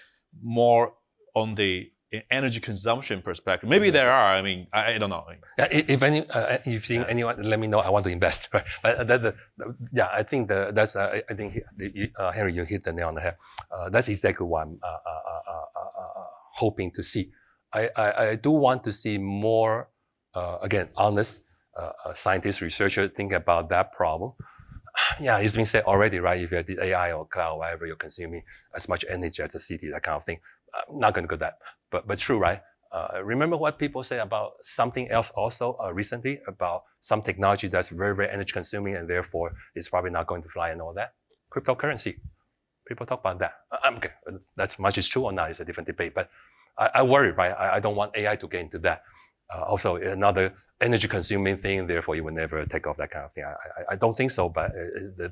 more on the energy consumption perspective. Maybe there are. I mean, I don't know. If you've seen anyone, let me know. I want to invest. Right? But I think that's. I think Henry, you hit the nail on the head. That's exactly what I'm hoping to see. I do want to see more, again, honest scientists, researchers think about that problem. Yeah, it's been said already, right? If you're the AI or cloud, whatever, you're consuming as much energy as a city, that kind of thing. I'm not going to go that. But true, right? Remember what people say about something else also recently about some technology that's very, very energy consuming and therefore it's probably not going to fly and all that? Cryptocurrency. People talk about that. Okay, that's much is true or not is a different debate. But I worry, right? I don't want AI to get into that. Also another energy consuming thing, therefore you will never take off that kind of thing. I don't think so, but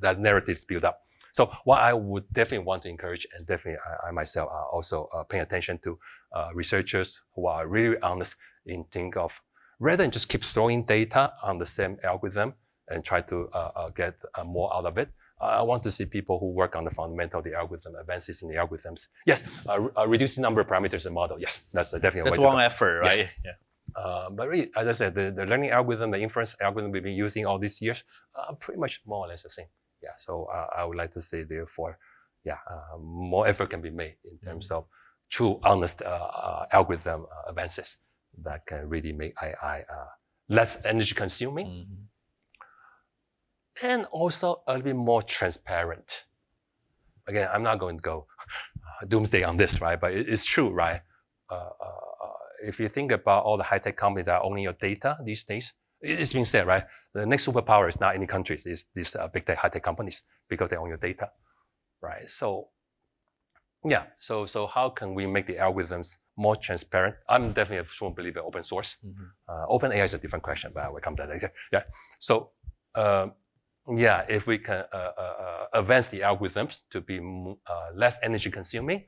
that narrative's built up. So what I would definitely want to encourage, and definitely I myself are also paying attention to researchers who are really honest in think of, rather than just keep throwing data on the same algorithm and try to get more out of it. I want to see people who work on the fundamental of the algorithm, advances in the algorithms. Yes, reduce the number of parameters in the model. Yes, that's definitely That's a way one to go. effort, right? Yes. Yeah. But really, as I said, the learning algorithm, the inference algorithm we've been using all these years, pretty much more or less the same. Yeah, so I would like to say, therefore, yeah, more effort can be made in terms of true, honest algorithm advances that can really make AI less energy consuming and also a little bit more transparent. Again, I'm not going to go doomsday on this, right? But it's true, right? If you think about all the high-tech companies that are owning your data these days, it's been said, right? The next superpower is not any countries, it's these big tech, high-tech companies because they own your data, right? So, yeah. So how can we make the algorithms more transparent? I'm definitely a strong believer in open source. Open AI is a different question, but we'll come to that later. Yeah. So, yeah, if we can advance the algorithms to be less energy consuming,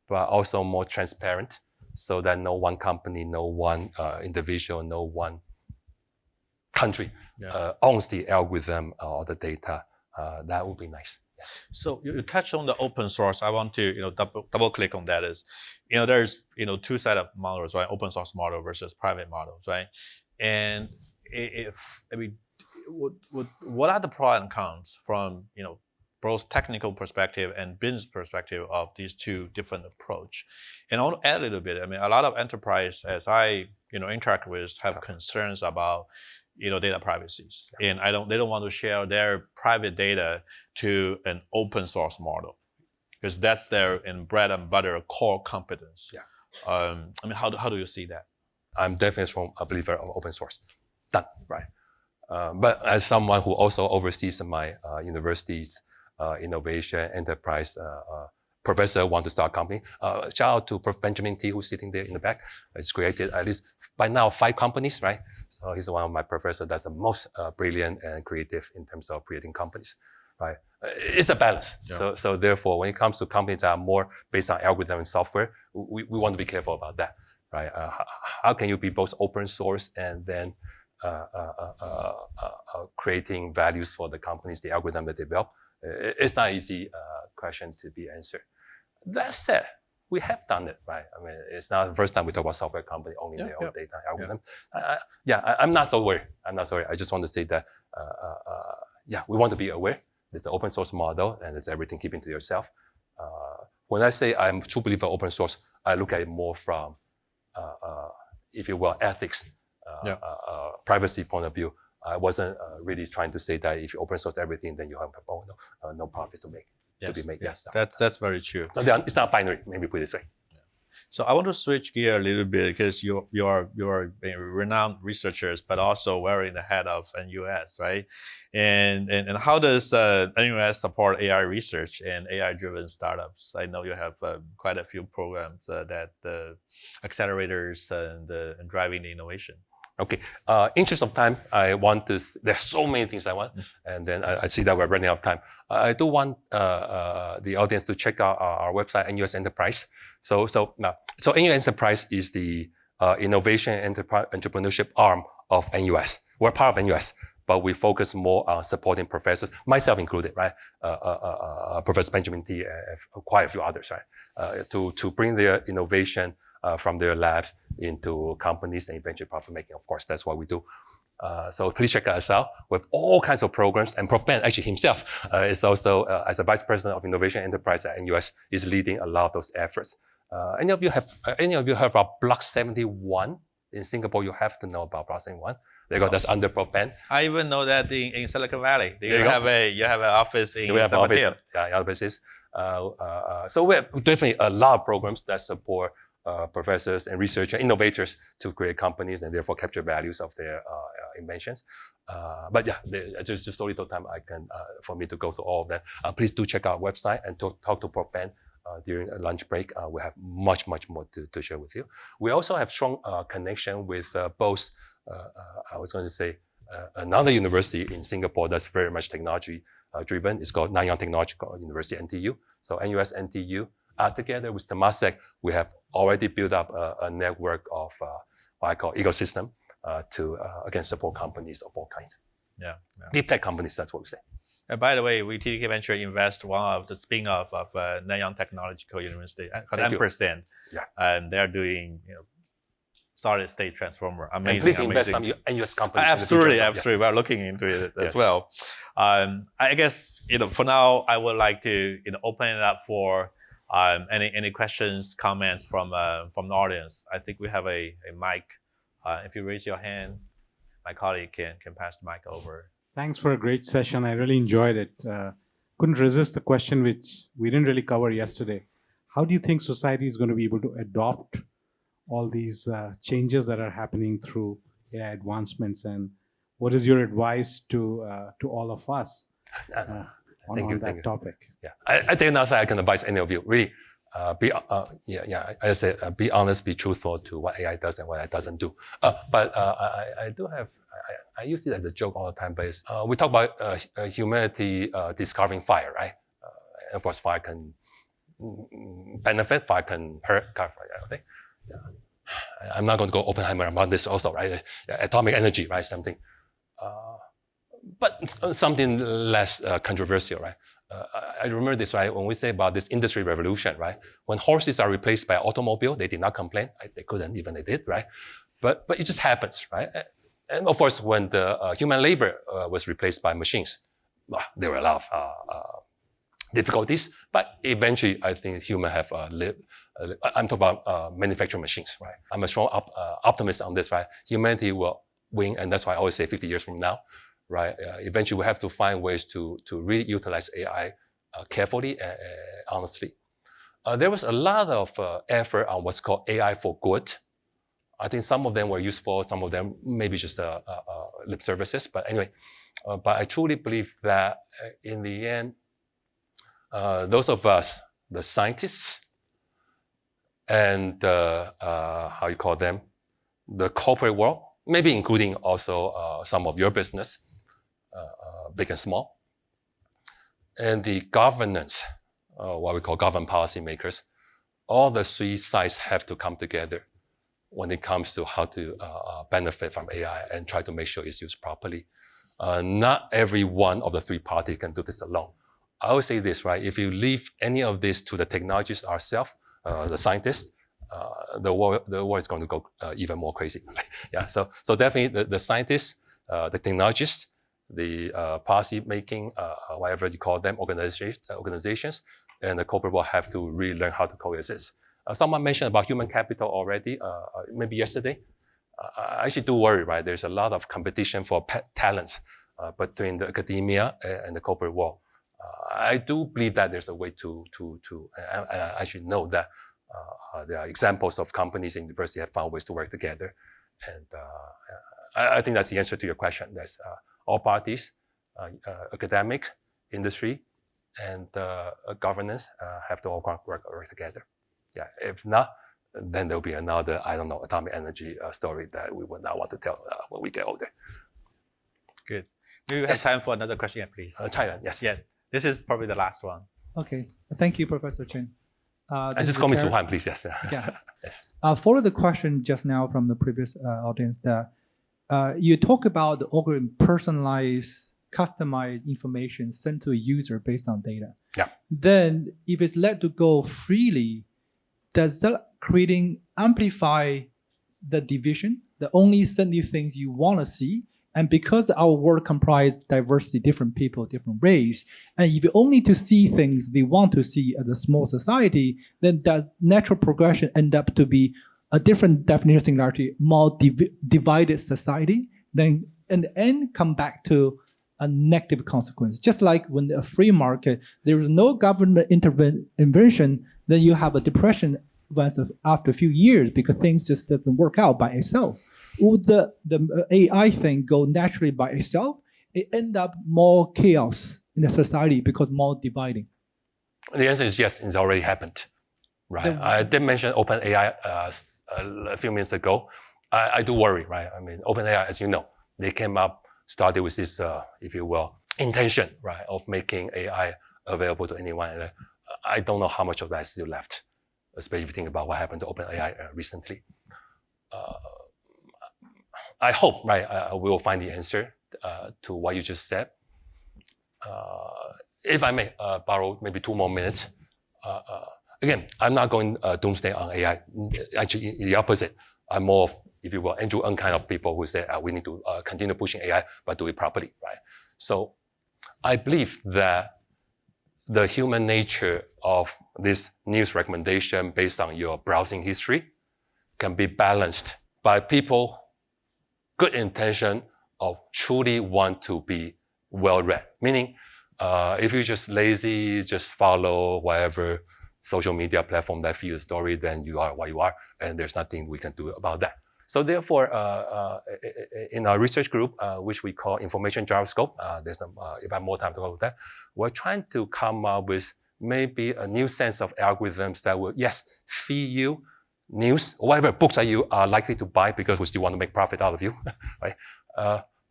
but also more transparent, so that no one company, no one individual, no one country owns the algorithm or the data, that would be nice. Yeah. So you touched on the open source. I want to double click on that. Is there's two set of models, right? Open source model versus private models, right? And what are the pros and cons from both technical perspective and business perspective of these two different approach? And I want to add a little bit. I mean, a lot of enterprise, as I interact with, have concerns about data privacies, and they don't want to share their private data to an open source model because that's their bread and butter core competence. Yeah. I mean, how do you see that? I'm definitely a strong believer of open source. Done, right? But as someone who also oversees my university's innovation enterprise professor want to start a company, shout out to Prof. Benjamin T, who's sitting there in the back. He's created at least by now 5 companies, right? So he's one of my professors that's the most brilliant and creative in terms of creating companies, right? It's a balance. Yeah. So therefore, when it comes to companies that are more based on algorithm and software, we want to be careful about that, right? How can you be both open source and then creating values for the companies, the algorithm that they develop? It's not an easy question to be answered. That said, we have done it, right? I mean, it's not the first time we talk about software company owning their own data algorithm. I'm not so worried. I just want to say that, we want to be aware. It's an open source model and it's everything keeping to yourself. When I say I'm a true believer of open source, I look at it more from, if you will, ethics, privacy point of view. I wasn't really trying to say that if you open source everything, then you have no profit to make. Yes, that's very true. So it's not binary, maybe put it this way. So I want to switch gear a little bit because you are renowned researchers, but also wearing the hat of NUS, right? And how does NUS support AI research and AI-driven startups? I know you have quite a few programs that accelerators and driving the innovation. Okay. Interest of time, I want to. There's so many things I want, and then I see that we're running out of time. I do want the audience to check out our website, NUS Enterprise. So NUS Enterprise is the innovation and entrepreneurship arm of NUS. We're part of NUS, but we focus more on supporting professors, myself included, right? Professor Benjamin T, and quite a few others, right? To bring their innovation from their labs into companies and eventually profit making. Of course, that's what we do. So please check us out with all kinds of programs. And Prof. Ben actually himself is also, as a Vice President of Innovation Enterprise at NUS, is leading a lot of those efforts. Any of you heard about Block 71 in Singapore? You have to know about Block 71. Because that's under Prof. Ben. I even know that in Silicon Valley. You have an office in San Mateo. Yeah, offices. So we have definitely a lot of programs that support professors and researchers, innovators to create companies and therefore capture values of their inventions. But yeah, just only no time for me to go through all of that. Please do check out our website and talk to Prof. Ben during a lunch break. We have much more to share with you. We also have strong connection with both, I was going to say, another university in Singapore that's very much technology driven. It's called Nanyang Technological University, NTU. So NUS, NTU, together with Temasek, we have already built up a network of what I call ecosystem to, again, support companies of all kinds. Yeah. Deep tech companies, that's what we say. And by the way, we TDK Venture invest one of the spin-off of Nanyang Technological University called Ampersand. Yeah. And they're doing, solid state transformer. Amazing. And please invest some NUS companies. Absolutely. Yeah. We're looking into it as well. I guess, for now, I would like to, open it up for any questions, comments from the audience. I think we have a mic. If you raise your hand, my colleague can pass the mic over. Thanks for a great session. I really enjoyed it. Couldn't resist the question which we didn't really cover yesterday. How do you think society is going to be able to adopt all these changes that are happening through AI advancements, and what is your advice to all of us on that topic? Yeah, I think now I can advise any of you really I say be honest, be truthful to what AI does and what it doesn't do. But I do have. I use it as a joke all the time, but we talk about humanity discovering fire, right? Of course, fire can benefit, fire can hurt. Okay? Yeah. I'm not going to go Oppenheimer about this also, right? Atomic energy, right? Something, but something less controversial, right? I remember this, right? When we say about this industry revolution, right? When horses are replaced by automobile, they did not complain. They couldn't, even they did, right? But it just happens, right? And of course, when the human labor was replaced by machines, there were a lot of difficulties. But eventually, I think humans have lived. I'm talking about manufacturing machines, right? I'm a strong optimist on this, right? Humanity will win, and that's why I always say 50 years from now, right? Eventually, we have to find ways to really utilize AI carefully and honestly. There was a lot of effort on what's called AI for good. I think some of them were useful, some of them maybe just lip services. But anyway, but I truly believe that in the end, those of us, the scientists, and how you call them, the corporate world, maybe including also some of your business, big and small, and the governance, what we call government policy makers, all the three sides have to come together when it comes to how to benefit from AI and try to make sure it's used properly. Not every one of the three parties can do this alone. I would say this, right? If you leave any of this to the technologists ourselves, the scientists, the world is going to go even more crazy. Right? Yeah. So definitely the scientists, the technologists, the policy making, whatever you call them, organizations, and the corporate world have to really learn how to coexist. Someone mentioned about human capital already, maybe yesterday. I actually do worry, right? There's a lot of competition for talents between the academia and the corporate world. I do believe that there's a way to I actually know that there are examples of companies and universities have found ways to work together. And I think that's the answer to your question. That's all parties, academic, industry, and governance have to all work together. Yeah, if not, then there'll be another, I don't know, atomic energy story that we would not want to tell when we get older. Good. Maybe we have time for another question, please. China, yes. Yeah, this is probably the last one. Okay, thank you, Professor Chen. And just call me Tsuhan, please. Yes. Yeah. Yes. Follow the question just now from the previous audience that you talk about the algorithm personalized, customized information sent to a user based on data. Yeah. Then if it's let to go freely, does that amplify the division, that only send you things you want to see? And because our world comprises diversity, different people, different race, and if you only to see things they want to see as a small society, then does natural progression end up to be a different definition of singularity, more divided society? Then in the end, come back to a negative consequence. Just like when a free market, there is no government intervention, then you have a depression after a few years because things just doesn't work out by itself. Would the AI thing go naturally by itself? It end up more chaos in the society because more dividing. The answer is yes, it's already happened. Right. I did mention OpenAI a few minutes ago. I do worry, right? I mean, OpenAI, as you know, they started with this, if you will, intention, right, of making AI available to anyone. And I don't know how much of that is still left, especially if you think about what happened to OpenAI recently. I hope, right, we will find the answer to what you just said. If I may borrow maybe 2 more minutes. Again, I'm not going doomsday on AI. Actually, the opposite. I'm more of, if you will, Andrew Ng kind of people who say we need to continue pushing AI, but do it properly, right? So I believe that the human nature of this news recommendation based on your browsing history can be balanced by people good intention of truly want to be well-read. Meaning, if you're just lazy, just follow whatever social media platform that feeds a story, then you are what you are, and there's nothing we can do about that. So therefore, in our research group, which we call information gyroscope, there's some, if I have more time to go with that, we're trying to come up with maybe a new sense of algorithms that will, yes, feed you news, whatever books that you are likely to buy because we still want to make profit out of you, right?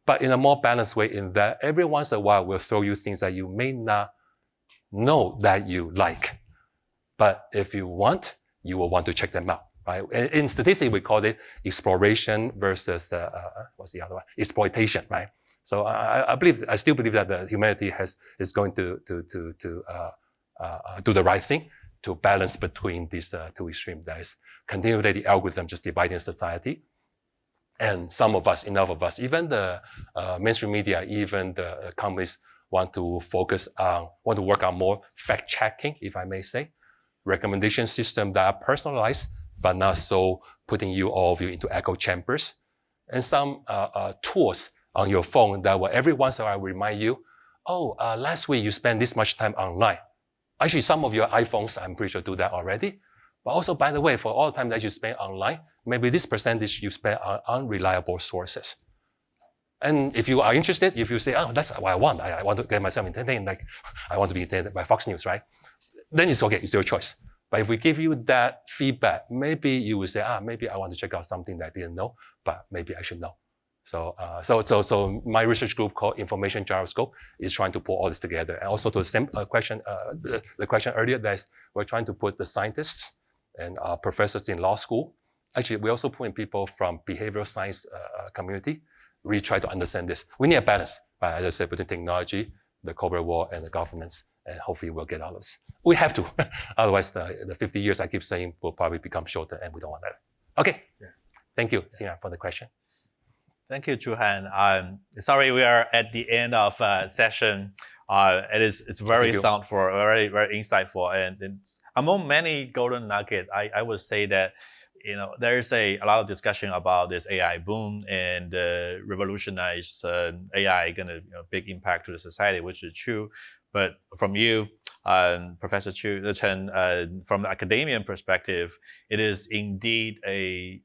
But in a more balanced way in that every once in a while we'll throw you things that you may not know that you like. But if you want, you will want to check them out, right? In statistics, we call it exploration versus, what's the other one? Exploitation, right? So I still believe that the humanity is going to do the right thing to balance between these two extremes. That is, continue that the algorithm just dividing society. And some of us, enough of us, even the mainstream media, even the companies want to work on more fact-checking, if I may say. Recommendation system that are personalized, but not so putting all of you into echo chambers. And some tools on your phone that will every once in a while remind you, last week you spent this much time online. Actually, some of your iPhones, I'm pretty sure, do that already. But also, by the way, for all the time that you spend online, maybe this percentage you spend on unreliable sources. And if you are interested, if you say, that's what I want. I want to get myself entertained, like I want to be entertained by Fox News, right? Then it's okay, it's your choice. But if we give you that feedback, maybe you will say, maybe I want to check out something that I didn't know, but maybe I should know. So my research group called Information Gyroscope is trying to pull all this together. And also to the same question, the question earlier, that we're trying to put the scientists and professors in law school. Actually, we also put in people from behavioral science community. We try to understand this. We need a balance, right? As I said, between technology, the corporate world, and the governance. And hopefully we'll get all of this. We have to. Otherwise, the 50 years I keep saying will probably become shorter, and we don't want that. Okay. Yeah. Thank you, Tsuhan, for the question. Thank you, Tsuhan. Sorry, we are at the end of session. It's very thoughtful, very, very insightful. And among many golden nuggets, I would say that there's a lot of discussion about this AI boom and revolutionize AI gonna big impact to the society, which is true. But from you, Professor Chen, from the academic perspective, it is indeed a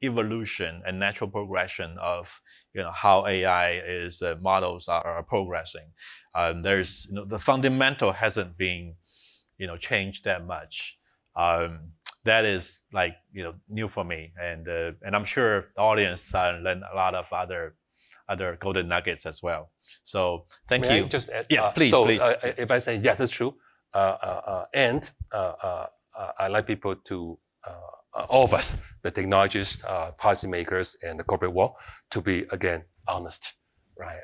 evolution and natural progression of how AI is models are progressing. There's the fundamental hasn't been changed that much. That is like new for me, and I'm sure the audience learned a lot of other golden nuggets as well. So thank you. May I just add, please. If I say yes, that's true, and I like people to all of us, the technologists, policymakers, and the corporate world, to be again honest, right?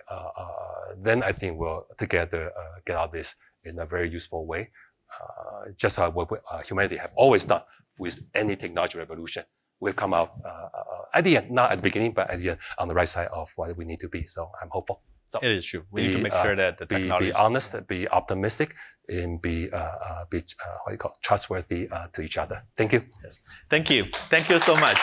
Then I think we'll together get out of this in a very useful way. Just what humanity have always done with any technology revolution. We've come out at the end, not at the beginning, but at the end on the right side of what we need to be. So I'm hopeful. So it is true. We need to make sure that the technology be honest, be optimistic, and be trustworthy to each other. Thank you. Yes. Thank you. Thank you so much.